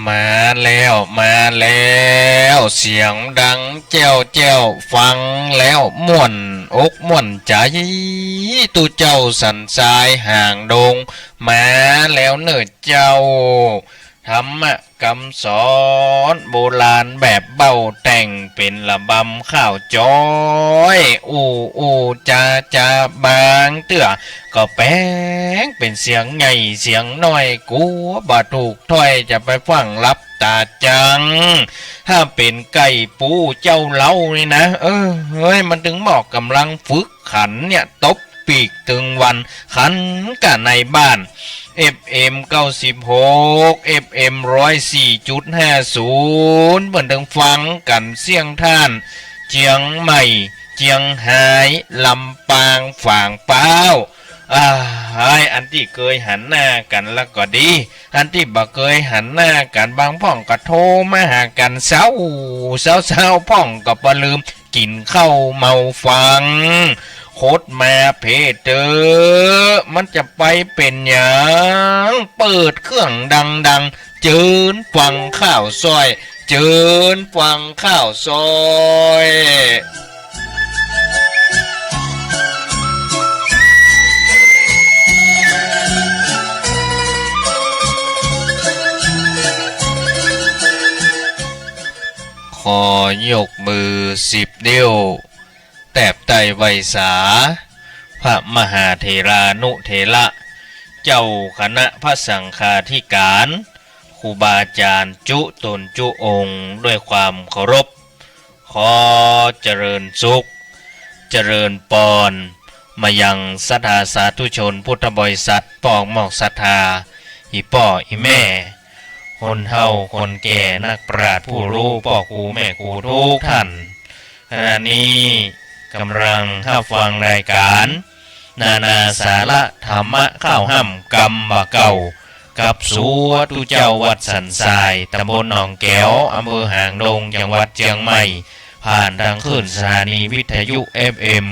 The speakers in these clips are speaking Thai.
มาแล้วมาแล้วเสียงดังแจ้วแจ้วฟังแล้วม่วนอกม่วนใจตูเจ้าสันทรายห่างดงมาแล้วเนิดเจ้าธรรมคำสอนโบราณแบบเบาแต่งเป็นระบำข้าวจอยอูจาจาบางเตื้อก็แป้งเป็นเสียงใหญ่เสียงน้อยกูบาถูกถ้อยจะไปฟังรับตาจังถ้าเป็นไก่ปูเจ้าเล้านี่นะเฮ้ยมันถึงเหมาะกำลังฝึกขันเนี่ยตบปีกถึงวันขันกันในบ้าน FM 96 FM 104.50เหมือนดังฟังกันเสียงท่านเจียงใหม่เจียงหายลำปางฝางเป้าอันที่เคยหันหน้ากันแล้วก็ดีอันที่บ่เคยหันหน้ากันบางพ่องก็โทรมาหากันเช้าพ่องก็บ่ลืมกินข้าวเมาฟังโคตรมาเพเตอมันจะไปเป็นอย่างเปิดเครื่องดังเจิญฟังข้าวซอยเจิญฟังข้าวซอยขอยกมือ10 นิ้วแตบไตไวสาพระมหาเถรานุเถระเจ้าคณะพระสังฆาธิการครูบาอาจารย์จุตนจุองค์ด้วยความเคารพขอเจริญสุขเจริญปอนมายังศรัทธาสาธุชนพุทธบริษัทปองหมอกศรัทธาอีป่ออีแม่คนเฒ่าคนแก่นักปราชญ์ผู้รู้พ่อครูแม่ครูทุกท่านขณะนี้กำลังฟังรายการนานาสาระธรรมะข้าวห่ำกรรมบะเก่ากับสัวตุเจ้าวัดสันทรายตำบลหนองแก้วอำเภอหางดงจังหวัดเชียงใหม่ผ่านทางคลื่นสถานีวิทยุ FM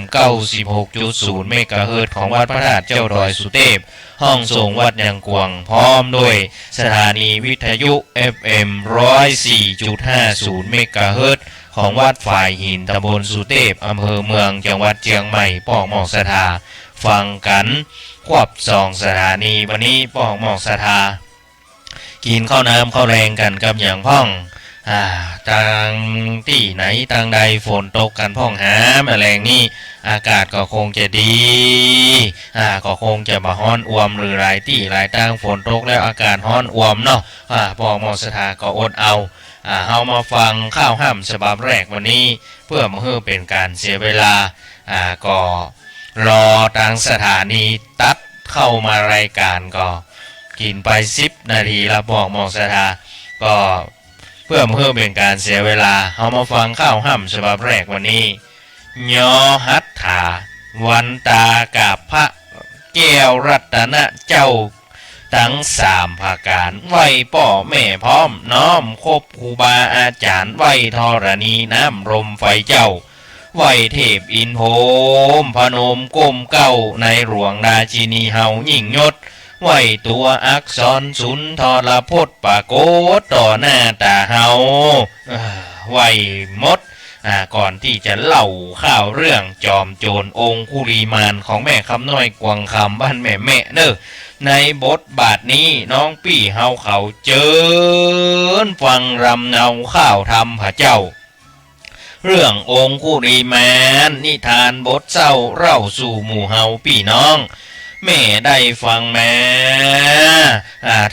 96.0 เมกะเฮิรตซ์ของวัดพระธาตุเจ้าดอยสุเทพห้องส่งวัดยังกวางพร้อมด้วยสถานีวิทยุ FM 104.50 เมกะเฮิรตซ์ของวัดฝ่ายหินตำบลสุเทพอำเภอเมืองจังหวัดเชียงใหม่ปอกหมอกศรัทธาฟังกันควบ2 สถานีวันนี้ปอกหมอกศรัทธากินข้าวน้ำข้าวแรงกันกับอย่างพ่องทางที่ไหนทางใดฝนตกกันพ่องหาแมลงนี่อากาศก็คงจะดีก็คงจะบ่ฮ้อนอ่วมหรือหลายที่หลายทางฝนตกแล้วอากาศฮ้อนอ่วมเนาะปอกหมอกศรัทธาก็อดเอาเฮามาฟังข้าวห้ำฉบับแรกวันนี้เพื่อมาเพื่อเป็นการเสียเวลาก็รอทางสถานีตัดเข้ามารายการก็กินไป10 นาทีแล้วบอกหมอกศรัทธาก็เพื่อเป็นการเสียเวลาเฮามาฟังข้าวห้ำฉบับแรกวันนี้ยอหัตถาวันตากาพระแก้วรัตนเจ้าทั้ง3 ภาการไหวป่อแม่พร้อมน้อมคบครูบาอาจารย์ไหวธรณีน้ำรมไฟเจ้าไหวเทพอินโพมพนมก้มเก้าในหลวงราชินีเฮายิ่งยศไหวตัวอักษรสุนทรพจน์ปะโกฏต่อหน้าตาเฮาไหวมดก่อนที่จะเล่าข่าวเรื่องจอมโจรองคุลีมานของแม่คำน้อยกวางคำบ้านแม่เนอะในบทบาทนี้น้องปี่เฮาเขาเจิญฟังรำเนาข้าวทำพระเจ้าเรื่ององคุลีมานนิทานบทเศร้าเล่าสู่หมู่เฮาพี่น้องแม่ได้ฟังแม่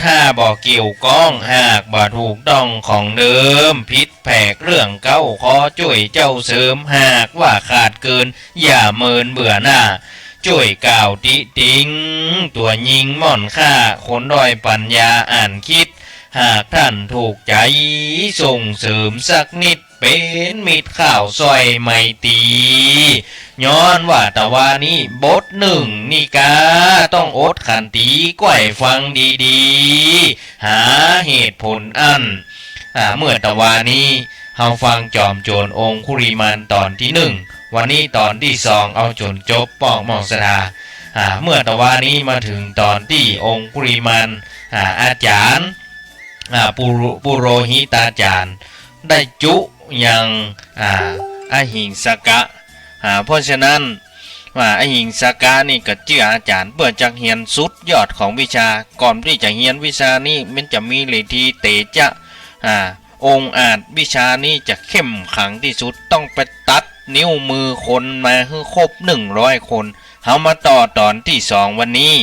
ถ้าบอกเกี่ยวก้องหากบ่ถูกต้องของเดิมพิษแผกเรื่องเก้าขอช่วยเจ้าเสริมหากว่าขาดเกินอย่าเมินเบื่อหน้าช่วยกล่าวติติงตัวยิงม่อนค่าคนด้อยปัญญาอ่านคิดหากท่านถูกใจส่งเสริมสักนิดเป็นมิตรข้าวซอยไม่ตีย้อนว่าตะวานี้บท1นี่กาต้องอดขันตีก้อยฟังดีๆหาเหตุผลเมื่อตะวานี้เฮาฟังจอมโจรองคุริมานตอนที่1วันนี้ตอนที่2เอาจนจบปอกหมอกศรัทธาเมื่อตะวานี้มาถึงตอนที่องคุริมานอาจารย์ ปุโรหิตาจารย์ได้จุยังอหิงสกะเพราะฉะนั้นอหิงสกะนี่ก็เจืออาจารย์เพื่อจะเรียนสุดยอดของวิชาก่อนที่จะเรียนวิชานี้มันจะมีฤทธิ์เตจะองค์อาจวิชานี้จะเข้มขังที่สุดต้องไปตัดนิ้วมือคนมาให้ครบ100 คนเอามาต่อตอนที่2วันนี้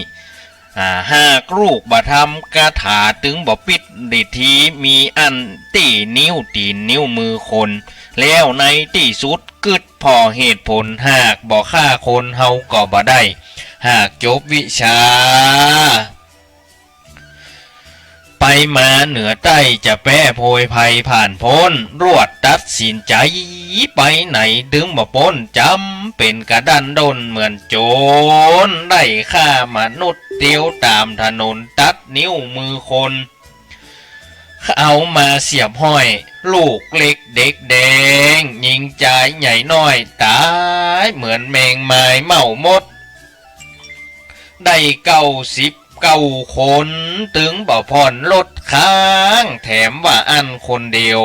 หากลูกบ่ทำกาถาถึงบ่ปิดฤทธิ์มีอันตีนิ้วตีนนิ้วมือคนแล้วในที่สุดกึดพอเหตุผลหากบ่ฆ่าคนเฮาก็บ่ได้หากจบวิชาไปมาเหนือใต้จะแป้โพยภัยผ่านพ้นรวดตัดสินใจไปไหนดึงบ่พ้นจำเป็นกระดันดนเหมือนโจรได้ฆ่ามนุษย์เตียวตามถนนตัดนิ้วมือคนเอามาเสียบห้อยลูกเล็กเด็กแดงยิงใจใหญ่น้อยตายเหมือนแมงไม้เมาหมดได้99 คนถึงบ่ผ่อนลดค้างแถมว่าอันคนเดียว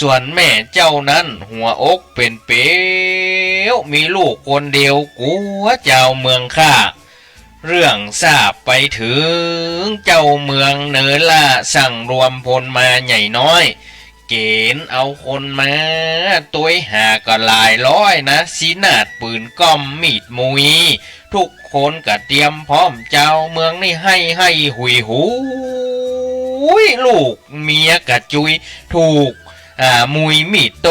ส่วนแม่เจ้านั้นหัวอกเป็นเปียวมีลูกคนเดียวกัวเจ้าเมืองข้าเรื่องทราบไปถึงเจ้าเมืองเนินล่าสั่งรวมพลมาใหญ่น้อยเกณฑ์เอาคนมาตัวหาก็หลายร้อยนะสีนาดปืนก้อมมีดมุยทุกคนก็เตรียมพร้อมเจ้าเมืองนี่ให้หุยหูลูกเมียกะจุยถูกมุยมีดโต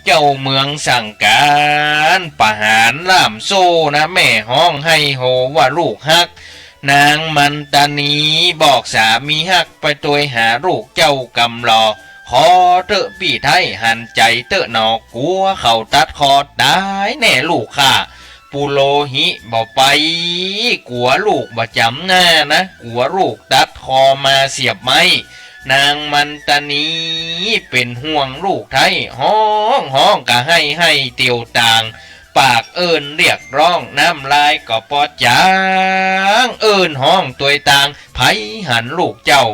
เจ้าเมืองสั่งการประหารล่ามโซ่นะแม่ห้องให้โหว่าลูกฮักนางมันตานีบอกสามีฮักไปตัวหาลูกเจ้ากำลอขอเตอะพี่ไทยหันใจเตอะหนอกลัวเขาตัดคอได้แน่ลูกค่ะปุโรหิบอกไปกลัวลูกบ่จำหน้านะกลัวลูกตัดคอมาเสียบไม้นางมันตานีเป็นห่วงลูกไทยห้องก็ให้เตียวต่างปากเอิญเรียกร้องน้ำลายก็ปอดจางเอิญห้องตัวต่างไผหันลูกเจ้า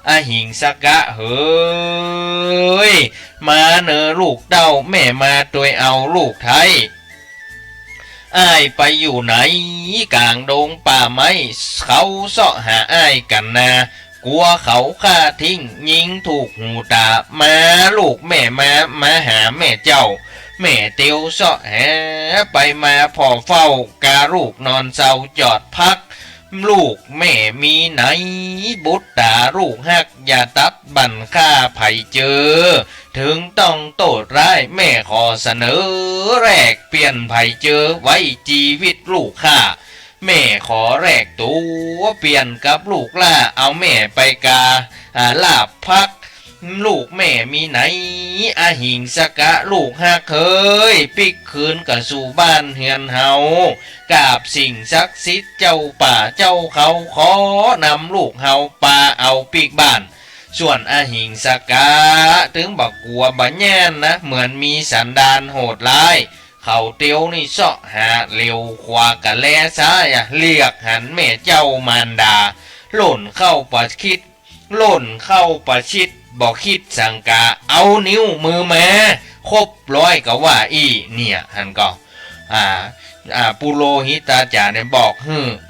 อหิงสกะเฮ้ยมาเนอลูกเต้าแม่มาตัวเอาลูกไทยอ้ายไปอยู่ไหนกลางดงป่าไม้เขาเสาะหาอ้ายกันนากลัวเขาฆ่าทิ้งยิงถูกหูตามาลูกแม่มาหาแม่เจ้าแม่เตียวเสาะหาไปมาพอเฝ้าการลูกนอนเศร้าจอดพักลูกแม่มีไหนบุตรตาลูกฮักอย่าตัดบั่นฆ่าไผ่เจอถึงต้องโตดร้ายแม่ขอเสนอแรกเปลี่ยนไผ่เจอไว้ชีวิตลูกข้าแม่ขอแรกตัวเปลี่ยนกับลูกล่าเอาแม่ไปกาลาบพักลูกแม่มีไหนอหิงสกะลูกฮักเคยปิกคืนกับสู่บ้านเฮือนเฮากราบสิ่งศักดิ์สิทธิ์เจ้าป่าเจ้าเขาขอนำลูกเฮาป่าเอาปิกบ้านส่วนอหิงสกะถึงบักกลัวบัญญันนะเหมือนมีสันดานโหดร้ายเขาเตียวนี่เสาะหาเร็วขวากะแลซ้ายเรียกหันแม่เจ้ามารดาหล่นเข้าประคิดล่นเข้าประชิดบอกคิดสังกาเอานิ้วมือมาครบ100ก็ว่าอีเนี่ยหันก็ปุโรหิตาจารย์เนี่ยบอก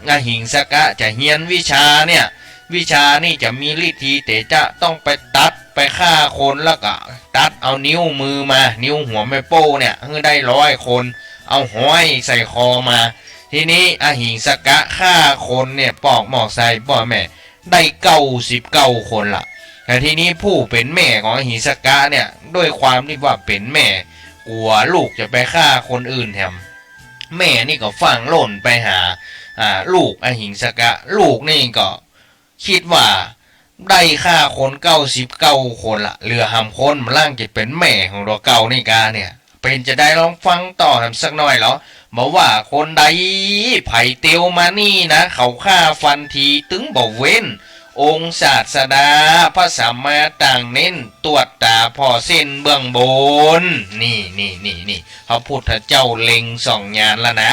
อหิงสกะจะเฮียนวิชาเนี่ยวิชานี่จะมีฤทธิ์แต่จะต้องไปตัดไปฆ่าคนแล้วก็ตัดเอานิ้วมือมานิ้วหัวแม่โป้เนี่ยให้ได้100 คนเอาห้อยใส่คอมาทีนี้อหิงสกะฆ่าคนเนี่ยปอกหมอกใส่พ่อแม่ได้99 คนละแต่ทีนี้ผู้เป็นแม่ของอหิงสกะเนี่ยด้วยความที่ว่าเป็นแม่กลัวลูกจะไปฆ่าคนอื่นแถมแม่นี่ก็ฟังหล่นไปหาลูกอหิงสกะลูกนี่ก็คิดว่าได้ฆ่าคน99 คนละเหลือ5 คนมันล่างจะเป็นแม่ของตัวเก่านี่กาเนี่ยเป็นจะได้ลองฟังต่อสักหน่อยเหรอบอกว่าคนใดไผ่เตียวมานี่นะเขาฆ่าฟันทีถึงบอกเว้นองค์ศาสดาพระสัมมาต่างเน้นตรวจตาพอเส้นเบื้องบนนี่พระพุทธเจ้าเล็งส่องญาณแล้วนะ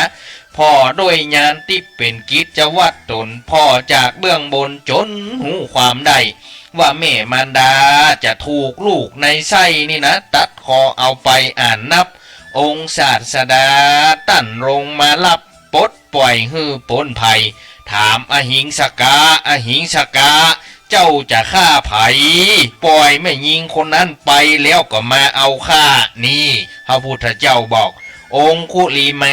พ่อด้วยญาณที่เป็นกิจวัตรตนพ่อจากเบื้องบนจนหูความได้ว่าแม่มารดาจะถูกลูกในไส้นี่นะตัดคอเอาไปอ่านนับองค์ศาสดาตั้นลงมารับปลดปล่อยฮือปนภัยถามอหิงสกาอหิงสกาเจ้าจะฆ่าไผปล่อยแม่ยิงคนนั้นไปแล้วก็มาเอาฆ่านี่พระพุทธเจ้าบอกองคุลีแม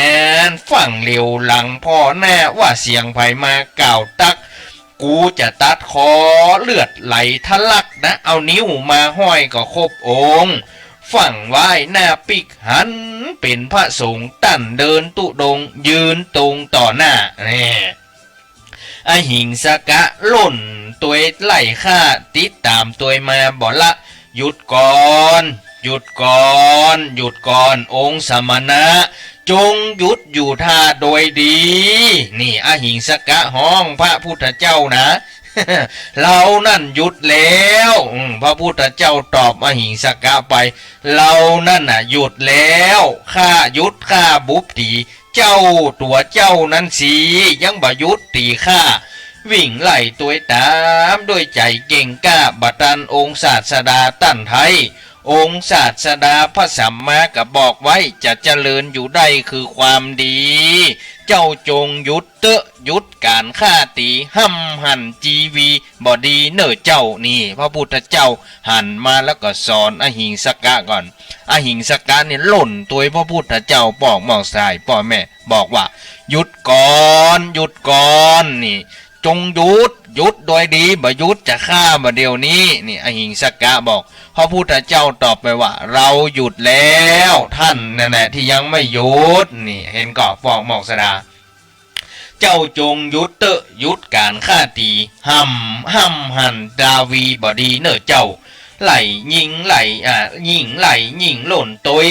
นฟังเร็วหลังพ่อแน่ว่าเสียงไผมากล่าวตักกูจะตัดคอเลือดไหลทะลักนะเอานิ้วมาห้อยก็ครบองค์ฝั่งไหว้หน้าปิกหันเป็นพระสงฆ์ตั้นเดินตุดงยืนตรงต่อหน้าแน่อหิงสกะล่นตัวไล่ฆ่าติดตามตัวมาบอกละหยุดก่อนหยุดก่อนหยุดก่อนองค์สมณะจงหยุดอยู่ท่าโดยดีนี่อหิงสกะห้องพระพุทธเจ้านะ เรานั่นหยุดแล้วพระพุทธเจ้าตอบอหิงสกะไปเรานั่นน่ะหยุดแล้วข้าหยุดข้าบุบตีเจ้าตัวเจ้านั้นสียังบ่หยุดตีข้าวิ่งไล่ตัวตามด้วยใจเก่งกล้าบัตันองค์ศาสดาตั้นไทยองค์ศาสดาพระสัมมาก็บอกไว้จะเจริญอยู่ได้คือความดีเจ้าจงหยุดเตอะหยุดการฆ่าตีห้ำหันจีวีบอดีเนอเจ้านี่พระพุทธเจ้าหันมาแล้วก็สอนอหิงสกะก่อนอหิงสกะเนี่ยหล่นตัวพระพุทธเจ้าบอกมองสายพ่อแม่บอกว่าหยุดก่อนหยุดก่อนนี่จงหยุดโดยดีบ่หยุดจะฆ่าบ่เดี๋ยวนี้นี่อหิงสกะบอกพระพุทธเจ้าตอบไปว่าเราหยุดแล้วท่านนั่นแหละที่ยังไม่หยุดนี่เห็นก็ฟอกหมอกสดาเจ้าจงหยุดเตอะหยุดการฆ่าตีห้ำหันดาวีบดีเนอเจ้าไหลยิงไหลยิงไหลยิงหล่นตัว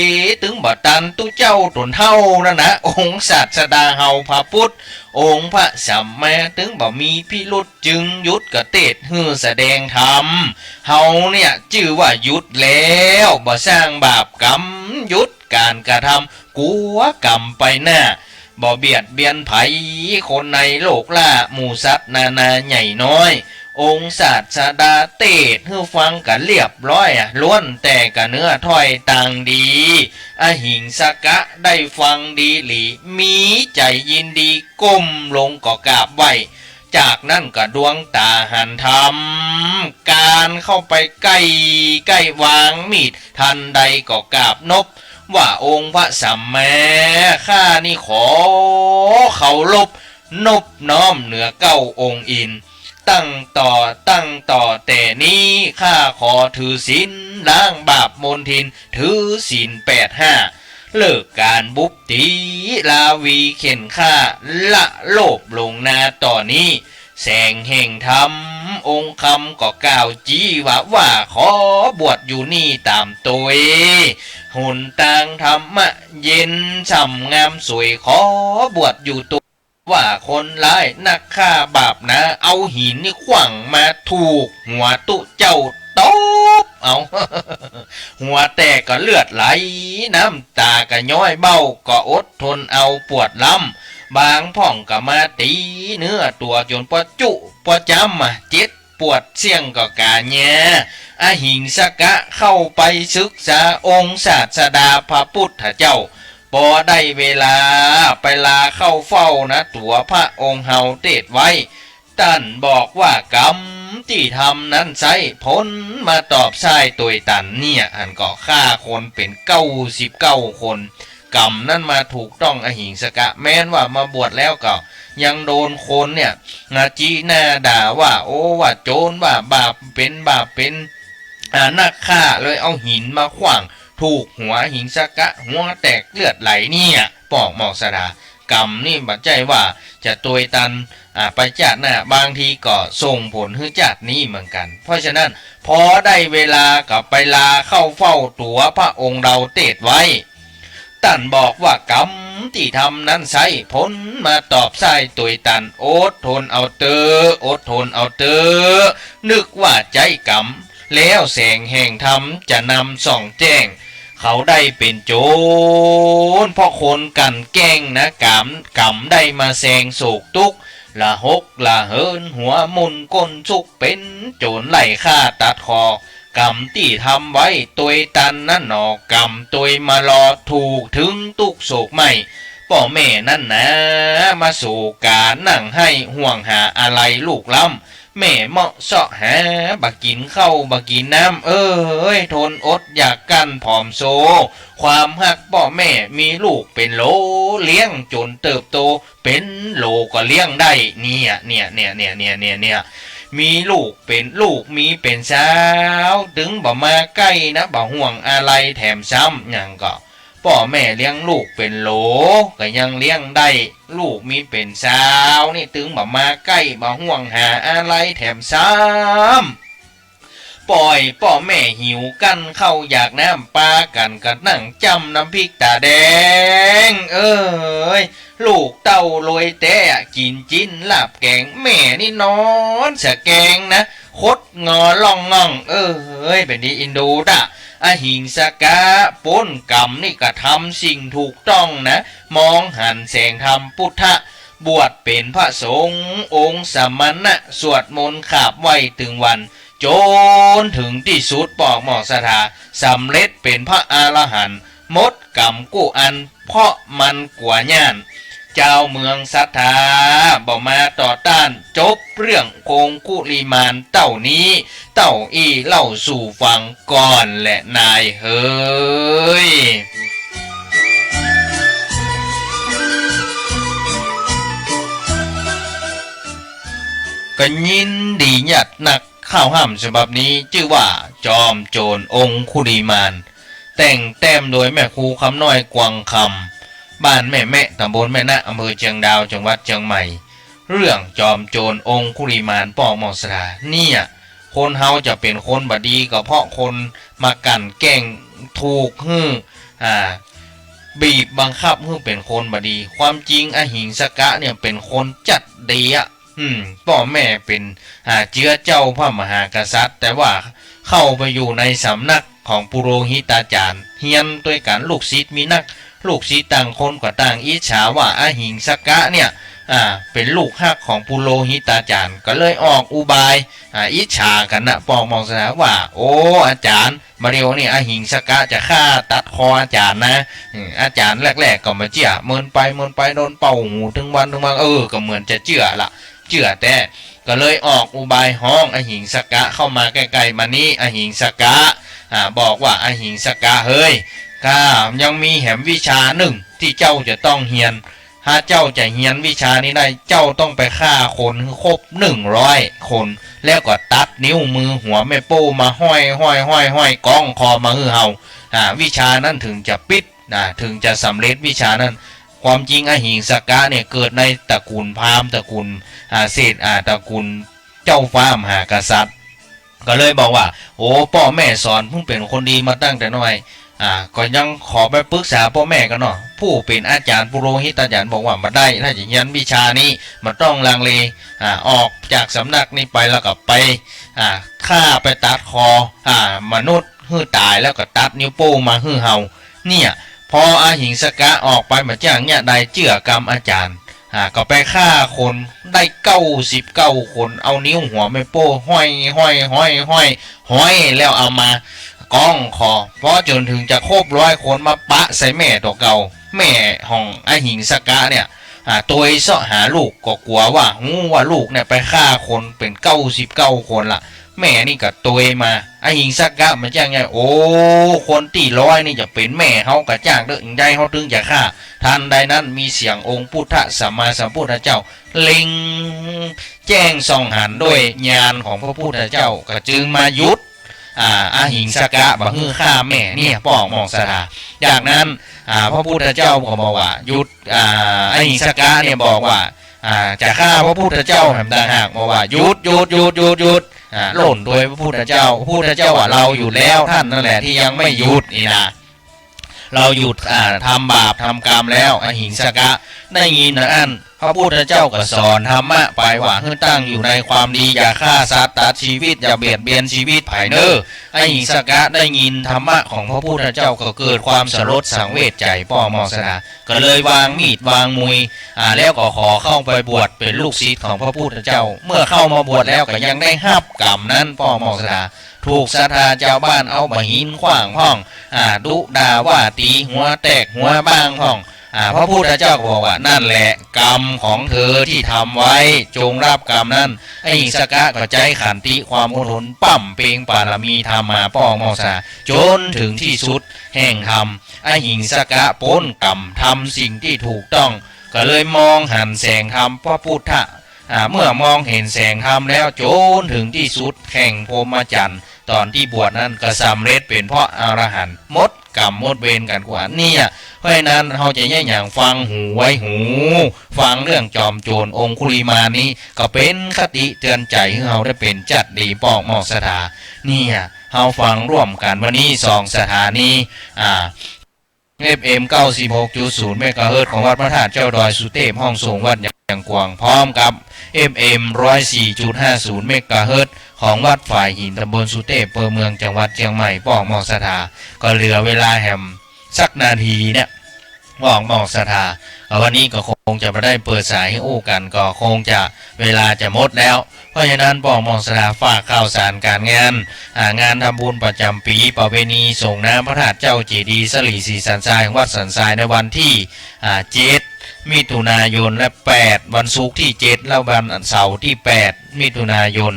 ถึงบ่ตันตู้เจ้าตนเท่านั่นนะองค์ศาสดาเฮาพระพุทธองค์พระสัมมาถึงบ่มีพิรุษจึงหยุดกระเตดฮือแสดงธรรมเฮาเนี่ยชื่อว่าหยุดแล้วบ่สร้างบาปกรรมหยุดการกระทำกลัวกรรมไปหน้าบ่เบียดเบียนไผคนในโลกล่าหมู่สัตว์นานาใหญ่น้อยองค์ศาสดาเตศให้ฟังกันเรียบร้อยล้วนแต่กันเนื้อถ้อยต่างดีอหิงสกะได้ฟังดีหลีมีใจยินดีก้มลงก็กราบไหวจากนั้นก็ดวงตาหันทำการเข้าไปใกล้วางมีดทันใดก็กราบนบว่าองค์พระสัมมาข้านี่ขอเขาลบนบน้อมเหนือเก้าองค์อินตั้งต่อแต่นี้ข้าขอถือศีลล้างบาปมนทินถือศีล85เลิกการบุบตีลาวีเข็นฆ่าละโลภลงนาต่อนี้แสงแห่งธรรมองค์คำก็กล่าวจีว่าขอบวชอยู่นี่ตามตัวหนทางธรรมะเย็นช่ำงามสวยขอบวชอยู่ตัวว่าคนร้ายนักฆ่าบาปนะเอาหินนี่ขว่างมาถูกหัวตุเจ้าตบเอา หัวแตกก็เลือดไหลน้ำตาก็ย้อยเบ้าก็อดทนเอาปวดลำบางพ่องก็มาตีเนื้อตัวจนปะจุปะจำเจ็ดปวดเสี่ยงก็กาแย่อหิงสกะเข้าไปศึกษาองค์ศาสดาพระพุทธเจ้าพอได้เวลาไปลาเข้าเฝ้านะตัวพระองค์เฮาเตดไว้ท่านบอกว่ากรรมที่ทำนั้นใช้พ้นมาตอบใช้ตัวตันเนี่ยอันก็ฆ่าคนเป็น99 คนกรรมนั้นมาถูกต้องอหิงสกะแม้นว่ามาบวชแล้วก็ยังโดนคนเนี่ยจีหน้าด่าว่าโอ้ว่าโจรว่าบาปเป็นนักฆ่าเลยเอาหินมาขว้างถูกหัวหิงสกะหัวแตกเลือดไหลเนี่ยปอกหมอกสดากรรมนี่บัดใจว่าจะตัวตันไปจัดหน้าบางทีก็ส่งผลให้จัดนี้เหมือนกันเพราะฉะนั้นพอได้เวลาก็ไปลาเข้าเฝ้าตัวพระองค์เราเตดไว้ตันบอกว่ากรรมที่ทำนั้นใช้ผลมาตอบใส่ตัวตันอดทนเอาเตอนึกว่าใจกรรมแล้วแสงแห่งธรรมจะนำส่องแจ้ง เขาได้เป็นโจรเพราะคนกันแกล้งนะกำได้มาแซงโศกทุกข์ละหกละเฮินหัวมุนก้นสุกเป็นโจรไล่ฆ่าตัดคอกรรมที่ทำไว้ตัวตันนั่นหนอกรรมตัวมารอถูกถึงตุกโศกไม่พ่อแม่นั่นนะมาสู่การนั่งให้ห่วงหาอะไรลูกล้ำแม่เหมาะเสาะหาบักกินข้าวบักกินน้ำทนอดอยากกันผอมโซความหักพ่อแม่มีลูกเป็นโลเลี้ยงจนเติบโตเป็นโลก็เลี้ยงได้เนี่ยมีลูกเป็นลูกมีเป็นสาวถึงบ่มาใกล้นะบ่ห่วงอะไรแถมซ้ำอย่างก็พ่อแม่เลี้ยงลูกเป็นโหลก็ยังเลี้ยงได้ลูกมีเป็นสาวนี่ถึงบ่มาใกล้บ่ห่วงหาอะไรแถมซ้ำปล่อยพ่อแม่หิวกันเข้าอยากน้ำปลากันก็นั่งจำน้ำพริกตาแดงลูกเต้าลอยแต่กินจิ้นลาบแกงแม่นี่นอนสะแกงนะคดงอล่องง่องเป็นดีอินโดดะอหิงสกาป้นกรรมนี่ก็ทำสิ่งถูกต้องนะมองหันแสงธรรมพุทธะบวชเป็นพระสงฆ์องค์สมณะสวดมนต์ขาบไว้ถึงวันจนถึงที่สุดปอกหมอกสถาสำเร็จเป็นพระอรหันต์มดกรรมกู้อันเพราะมันกว่าย่านเจ้าเมืองศรัทธาบ่มาต่อต้านจบเรื่องโกงกุลีมานเต้านี้เต้าอีเล่าสู่ฟังก่อนและนายเฮ้ยก็ยินดีหยัดหนักข้าวห้ามฉบับนี้ชื่อว่าจอมโจรองคุลีมานแต่งแต้มโดยแม่ครูคำน้อยกวางคำบ้านแม่ตำบลแม่นะอำเภอเชียงดาวจังหวัดเชียงใหม่เรื่องจอมโจรองคุลีมานปอกหมอกสถาเนี่ยคนเฮาจะเป็นคนบดีก็เพราะคนมากันแกล้งถูกบีบบังคับให้เป็นคนบดีความจริงอหิงสกะเนี่ยเป็นคนจัดดีพ่อแม่เป็นเชื้อเจ้าพระมหากษัตริย์แต่ว่าเข้าไปอยู่ในสำนักของปุโรหิตาจารย์เฮียนด้วยกันลูกศิษย์มีนักลูกศิษย์ต่างคนก็ต่างอิจฉาว่าอหิงสกะเนี่ยเป็นลูกฮักของปุโรหิตาจารย์ก็เลยออกอุบายอิจฉากันนะปองมองสนาว่าโอ้อาจารย์มาเร็วนี่อหิงสกะจะฆ่าตัดคออาจารย์นะอาจารย์แรกๆก็มาเชื่อเมินไปโดนเป่าหูถึงวันก็เหมือนจะเชื่อแต่ก็เลยออกอุบายห้องอหิงสกะเข้ามาใกล้ๆมานี้อหิงสกะบอกว่าอหิงสกะเฮ้ยข้ายังมีแหมวิชาหนึ่งที่เจ้าจะต้องเฮียนถ้าเจ้าจะเฮียนวิชานี้ได้เจ้าต้องไปฆ่าคนครบ100 คนแล้วก็ตัดนิ้วมือหัวแม่โป้มาห้อยก้องคอมาเฮาวิชานั้นถึงจะปิดถึงจะสำเร็จวิชานั้นความจริงอหิงสกะเนี่ยเกิดในตระกูลพราหมณ์ตระกูลเศษตระกูลเจ้าฟ้ามหากษัตริย์ก็เลยบอกว่าโอ้พ่อแม่สอนเพิ่งเป็นคนดีมาตั้งแต่น้อยก็ยังขอไปปรึกษาพ่อแม่กันเนาะผู้เป็นอาจารย์ปุโรหิตอาจารย์บอกว่ามาได้ถ้าจะเรียนวิชานี้มันต้องลังเลออกจากสำนักนี้ไปแล้วก็ไปฆ่าไปตัดคอมนุษย์หื้อตายแล้วก็ตัดนิ้วโป้งมาหื้อเฮาเนี่ยพออหิงสกะออกไปมาจ้างเนี่ยได้เจือกรรมอาจารย์ก็ไปฆ่าคนได้99 คนเอานิ้วหัวไม่โป้ห้อยแล้วเอามาก้องคอเพราะจนถึงจะครบ100 คนมาปะใส่แม่ตัวเก่าแม่ของอหิงสกะเนี่ยตัวเสาะหาลูกก็กลัวว่าลูกเนี่ยไปฆ่าคนเป็น99 คนละแม่นี่ก็ตัวมาอหิงสกะมันจ้างไงโอ้คนตี100นี่จะเป็นแม่เขากระจ้างเด้อได้เขาถึงจะฆ่าทันใดนั้นมีเสียงองค์พุทธสัมมาสัมพุทธเจ้าเล็งแจ้งส่องหันด้วยญาณของพระพุทธเจ้าก็จึงมายุดอหิงสกะบ่ฮือฆ่าแม่เนี่ยปอกหมอกสถาจากนั้นพระพุทธเจ้าก็บอกว่าหยุดอหิงสกะเนี่ยบอกว่าจะฆ่าพระพุทธเจ้าแห่งต่างหากบอกว่าหยุดหล่นโดยพระพุทธเจ้าว่าเราอยู่แล้วท่านนั่นแหละที่ยังไม่หยุดนี่นะเราหยุดทำบาปทำกรรมแล้วอหิงสกะได้ยินนะอัน พระพุทธเจ้าก็สอนธรรมะไปว่าให้ตั้งอยู่ในความดีอย่าฆ่าสัตว์ตัดชีวิตอย่าเบียดเบียนชีวิตไผ่เนอไอ้หิงสกะได้ยินธรรมะของพระพุทธเจ้าก็เกิดความสลดสังเวชใจป้อมอสดาก็เลยวางมีดวางมุยแล้วก็ขอเข้าไปบวชเป็นลูกศิษย์ของพระพุทธเจ้าเมื่อเข้ามาบวชแล้วก็ยังได้หับกรรมนั้นป้อมอสดาถูกศรัทธาเจ้าบ้านเอามาหินขว้างห้องดุด่าว่าตีหัวแตกหัวบ้างห้องพระพุทธเจ้าบอกว่านั่นแหละกรรมของเธอที่ทำไว้จงรับกรรมนั้นไอ้หิงสกะก็ใจขันติความอดทนปั่มเปงปารมีธรรมมาป้องมอสาจนถึงที่สุดแห่งธรรมไอ้หิงสกะพ้นกรรมทำสิ่งที่ถูกต้องก็เลยมองหันแสงธรรมพระพุทธเมื่อมองเห็นแสงธรรมแล้วจนถึงที่สุดแห่งพรหมจรรย์ตอนที่บวชนั้นก็สำเร็จเป็นเพราะอรหันต์หมดกรรมหมดเวรกันกว่าเนี่ยเพราะนั้นเราจะแย่อย่างฟังหูไว้หูฟังเรื่องจอมโจรองคุลิมานี้ก็เป็นคติเตือนใจให้เราได้เป็นจัดดีปอกหมอกสถาเนี่ยเราฟังร่วมกันวันนี้2 สถานีFM 96.0 เมกะเฮิรตซ์ของวัดพระธาตุเจ้าดอยสุเทพห้องส่งวัดอย่างกวางพร้อมกับ FM 104.50 เมกะเฮิรตซ์ของวัดฝ่ายหินตำบลสุเทพอำเภอเมืองจังหวัดเชียงใหม่ป้องหมอกสถาก็เหลือเวลาแหมสักนาทีเนี่ยป้องหมอกสถาวันนี้ก็คงจะไม่ได้เปิดสายให้อู้กันก็คงจะเวลาจะหมดแล้วเพราะฉะนั้นป้องหมอกสถาฝากข่าวสารการงานงานทำบุญประจำปีประเพณีส่งน้ำพระธาตุเจ้าเจดีย์สลีศรีสันทรายวัดสันทรายในวันที่7 มิถุนายนและ8วันศุกร์ที่7แล้ววันเสาร์ที่8 มิถุนายน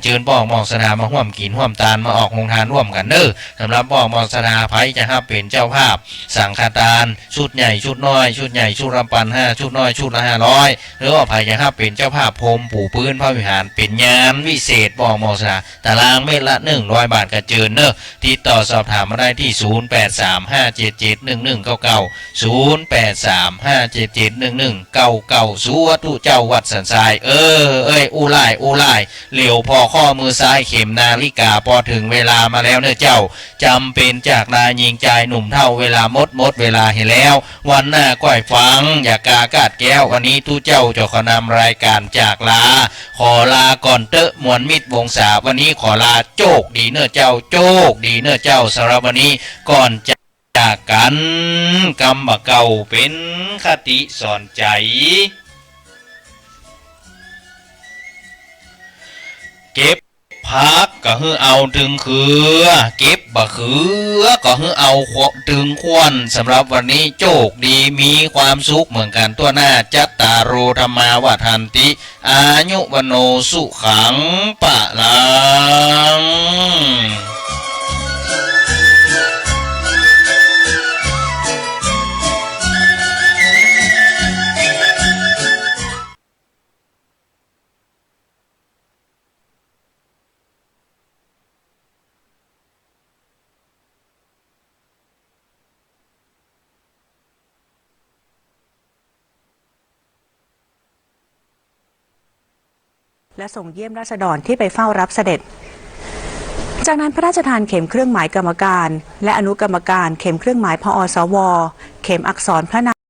เชิญป้องหมอกสถามาร่วมกินร่วมทานมาออกโรงทานร่วมกันเด้อสำหรับป้องหมอกสถาไผจะห้าเป็นเจ้าภาพสังฆทานชุดใหญ่ชุดน้อยชุดใหญ่ชุดละปัน5ชุดน้อยชุดละ500หรือว่าไผจะห้าเป็นเจ้าภาพพรมปู่พื้นพระวิหารเป็นงานวิเศษป้องหมอกสถาตารางเมตรละ100 บาทกระเจิญเด้อติดต่อสอบถามมาได้ที่0835771199 0835771199สัวตุเจ้าวัดสันทรายอูไล่เหลียวพอข้อมือซ้ายเข็มนาฬิกาพอถึงเวลามาแล้วเนอะเจ้าจำเป็นจากนายยิงใจหนุ่มเท่าเวลาหมดเวลาเห็นแล้ววันหน้าก้อยฟังอย่ากากาดแก้ววันนี้ทุเจ้าจะขอนำรายการจากลาขอลาก่อนเตอะมวลมิตรวงศาวันนี้ขอลาโชคดีเนอะเจ้าโชคดีเนอะเจ้าสำหรับวันนี้ก่อนจากกันกรรมเก่าเป็นคติสอนใจเก็บพักก็ฮือเอาถึงคือเก็บบะคือก็ฮือเอาถึงควนสำหรับวันนี้โชคดีมีความสุขเหมือนกันตัวหน้าจัตตาโรธรรมาวัฏันติอายุวโนสุขังปะลังและส่งเยี่ยมราษฎรที่ไปเฝ้ารับเสด็จจากนั้นพระราชทานเข็มเครื่องหมายกรรมการและอนุกรรมการเข็มเครื่องหมายพอสวเข็มอักษรพระนาม